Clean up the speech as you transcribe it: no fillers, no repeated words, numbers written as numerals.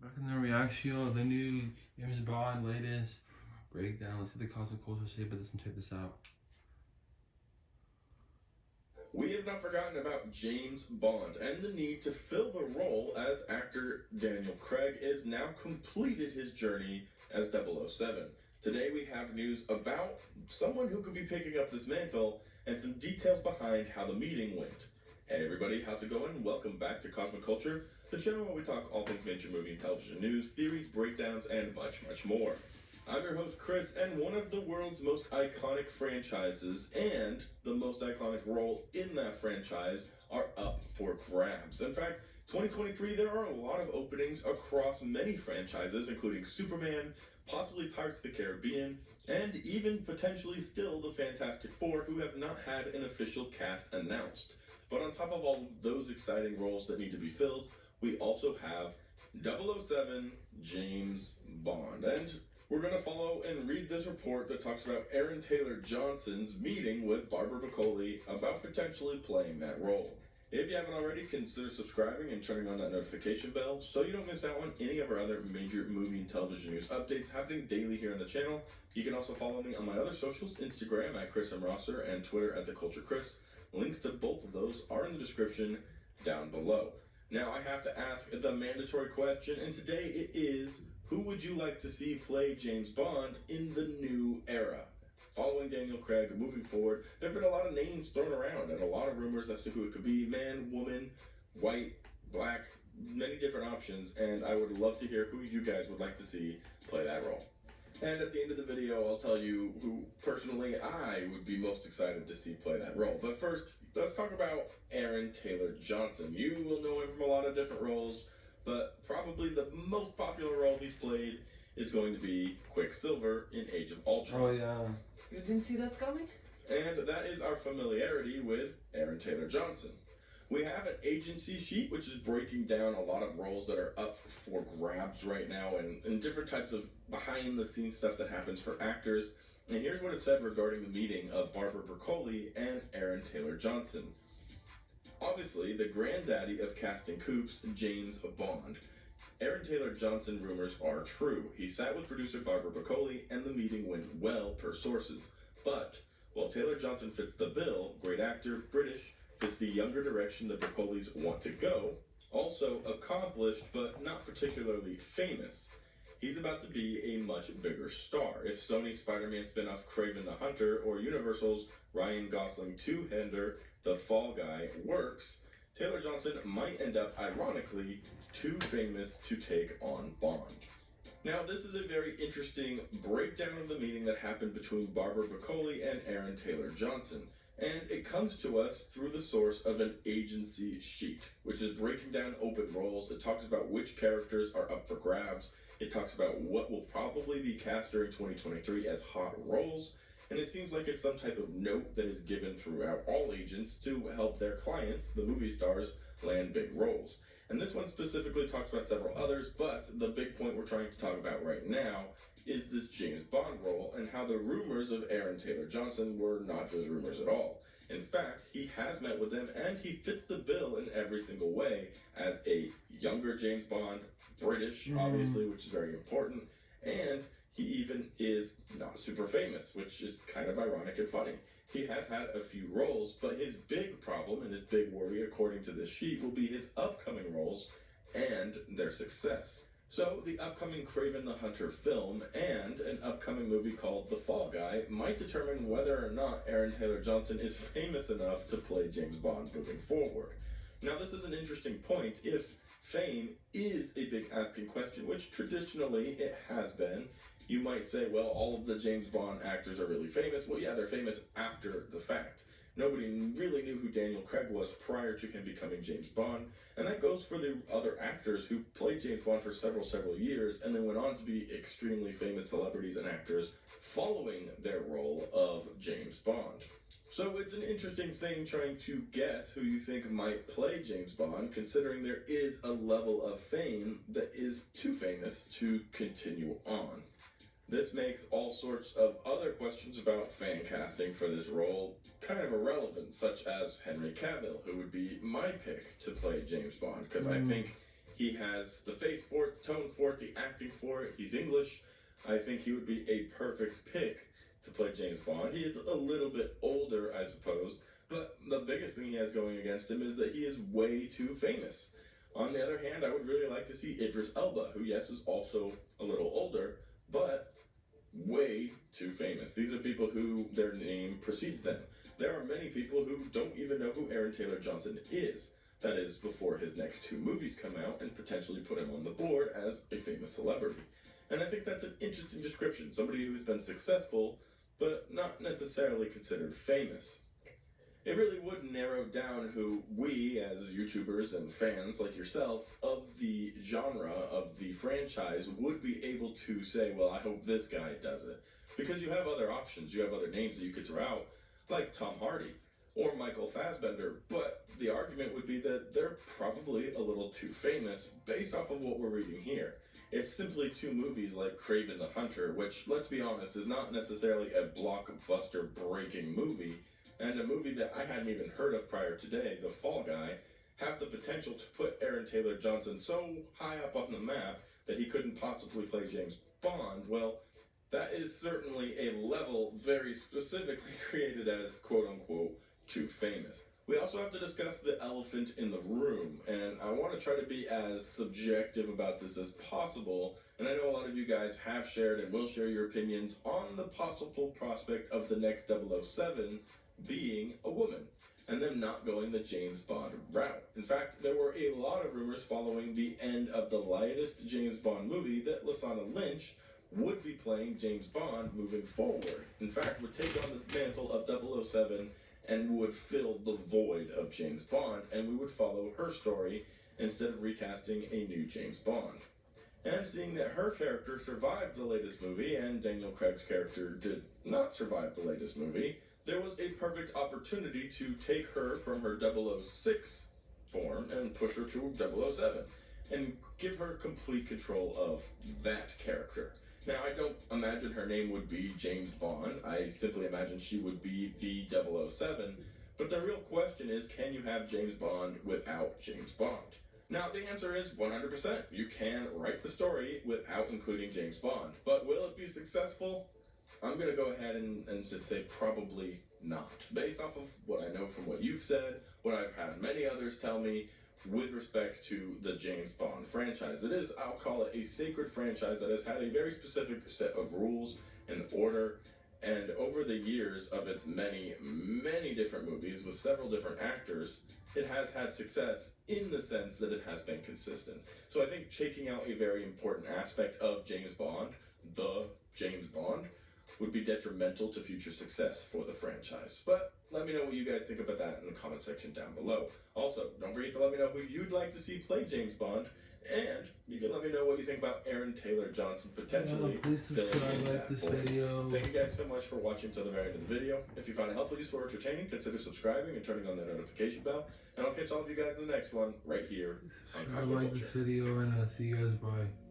Rocking the reaction of the new James Bond latest breakdown. Let's see the cosmic culture shape of this and check this out. We have not forgotten about James Bond and the need to fill the role as actor Daniel Craig is now completed his journey as 007. Today we have news about someone who could be picking up this mantle and some details behind how the meeting went. Hey everybody, how's it going? Welcome back to Cosmic Culture, the channel where we talk all things major movie and television news, theories, breakdowns, and much, much more. I'm your host Chris, and one of the world's most iconic franchises and the most iconic role in that franchise are up for grabs. In fact, 2023, there are a lot of openings across many franchises, including Superman, possibly Pirates of the Caribbean, and even potentially still the Fantastic Four, who have not had an official cast announced. But on top of all of those exciting roles that need to be filled, we also have 007 James Bond. And we're going to follow and read this report that talks about Aaron Taylor Johnson's meeting with Barbara Broccoli about potentially playing that role. If you haven't already, consider subscribing and turning on that notification bell so you don't miss out on any of our other major movie and television news updates happening daily here on the channel. You can also follow me on my other socials, Instagram at Chris M. Rosser and Twitter at TheCultureChris. Links to both of those are in the description down below. Now I have to ask the mandatory question, and today it is, who would you like to see play James Bond in the new era? Following Daniel Craig, moving forward, there have been a lot of names thrown around and a lot of rumors as to who it could be. Man, woman, white, black, many different options, and I would love to hear who you guys would like to see play that role. And at the end of the video, I'll tell you who, personally, I would be most excited to see play that role. But first, let's talk about Aaron Taylor Johnson. You will know him from a lot of different roles, but probably the most popular role he's played is going to be Quicksilver in Age of Ultron. Oh yeah. You didn't see that coming? And that is our familiarity with Aaron Taylor Johnson. We have an agency sheet which is breaking down a lot of roles that are up for grabs right now and different types of behind the scenes stuff that happens for actors. And here's what it said regarding the meeting of Barbara Broccoli and Aaron Taylor Johnson. Obviously, the granddaddy of casting coups, James Bond. Aaron Taylor Johnson rumors are true. He sat with producer Barbara Broccoli and the meeting went well per sources. But while Taylor Johnson fits the bill, great actor, British, fits the younger direction the Broccolis want to go, also accomplished but not particularly famous. He's about to be a much bigger star. If Sony's Spider-Man spin-off Kraven the Hunter or Universal's Ryan Gosling two-hander The Fall Guy works, Taylor Johnson might end up, ironically, too famous to take on Bond. Now, this is a very interesting breakdown of the meeting that happened between Barbara Broccoli and Aaron Taylor Johnson. And it comes to us through the source of an agency sheet, which is breaking down open roles. It talks about which characters are up for grabs. It talks about what will probably be cast during 2023 as hot roles. And it seems like it's some type of note that is given throughout all agents to help their clients, the movie stars, land big roles. And this one specifically talks about several others, but the big point we're trying to talk about right now is this James Bond role and how the rumors of Aaron Taylor Johnson were not just rumors at all. In fact, he has met with them and he fits the bill in every single way as a younger James Bond, British, obviously, which is very important, and he even is not super famous, which is kind of ironic and funny. He has had a few roles, but his big problem and his big worry, according to this sheet, will be his upcoming roles and their success. So the upcoming Kraven the Hunter film and an upcoming movie called The Fall Guy might determine whether or not Aaron Taylor Johnson is famous enough to play James Bond moving forward. Now this is an interesting point if fame is a big asking question, which traditionally it has been. You might say, well, all of the James Bond actors are really famous. Well, yeah, they're famous after the fact. Nobody really knew who Daniel Craig was prior to him becoming James Bond. And that goes for the other actors who played James Bond for several years and then went on to be extremely famous celebrities and actors following their role of James Bond. So it's an interesting thing trying to guess who you think might play James Bond, considering there is a level of fame that is too famous to continue on. This makes all sorts of other questions about fan casting for this role kind of irrelevant, such as Henry Cavill, who would be my pick to play James Bond, because I think he has the face for it tone for it, the acting for it. He's English. I think he would be a perfect pick to play James Bond. He is a little bit older, I suppose, but the biggest thing he has going against him is that he is way too famous. On the other hand, I would really like to see Idris Elba, who, yes, is also a little older, but way too famous. These are people who their name precedes them. There are many people who don't even know who Aaron Taylor Johnson is. That is, before his next 2 movies come out and potentially put him on the board as a famous celebrity. And I think that's an interesting description. Somebody who's been successful, but not necessarily considered famous. It really would narrow down who we, as YouTubers and fans like yourself, of the genre, of the franchise, would be able to say, well, I hope this guy does it. Because you have other options, you have other names that you could throw out, like Tom Hardy or Michael Fassbender, but the argument would be that they're probably a little too famous based off of what we're reading here. If simply 2 movies like Kraven the Hunter, which, let's be honest, is not necessarily a blockbuster-breaking movie, and a movie that I hadn't even heard of prior today, The Fall Guy, have the potential to put Aaron Taylor Johnson so high up on the map that he couldn't possibly play James Bond, well, that is certainly a level very specifically created as, quote-unquote, too famous. We also have to discuss the elephant in the room, and I want to try to be as subjective about this as possible, and I know a lot of you guys have shared and will share your opinions on the possible prospect of the next 007 being a woman, and them not going the James Bond route. In fact, there were a lot of rumors following the end of the latest James Bond movie that Lashana Lynch would be playing James Bond moving forward. In fact, would take on the mantle of 007 and would fill the void of James Bond, and we would follow her story instead of recasting a new James Bond. And seeing that her character survived the latest movie and Daniel Craig's character did not survive the latest movie, there was a perfect opportunity to take her from her 006 form and push her to 007 and give her complete control of that character. Now, I don't imagine her name would be James Bond. I simply imagine she would be the 007. But the real question is, can you have James Bond without James Bond? Now, the answer is 100%. You can write the story without including James Bond. But will it be successful? I'm going to go ahead and just say probably not. Based off of what I know from what you've said, what I've had many others tell me, with respect to the James Bond franchise. It is, I'll call it, a sacred franchise that has had a very specific set of rules and order, and over the years of its many, many different movies with several different actors, it has had success in the sense that it has been consistent. So I think taking out a very important aspect of James Bond, the James Bond, would be detrimental to future success for the franchise. But let me know what you guys think about that in the comment section down below. Also, don't forget to let me know who you'd like to see play James Bond, and you can let me know what you think about Aaron Taylor Johnson potentially please subscribe, like this video. Thank you guys so much for watching till the very end of the video. If you found it helpful, useful, or entertaining, consider subscribing and turning on the notification bell. And I'll catch all of you guys in the next one right here on I like this video, and see you guys. Bye.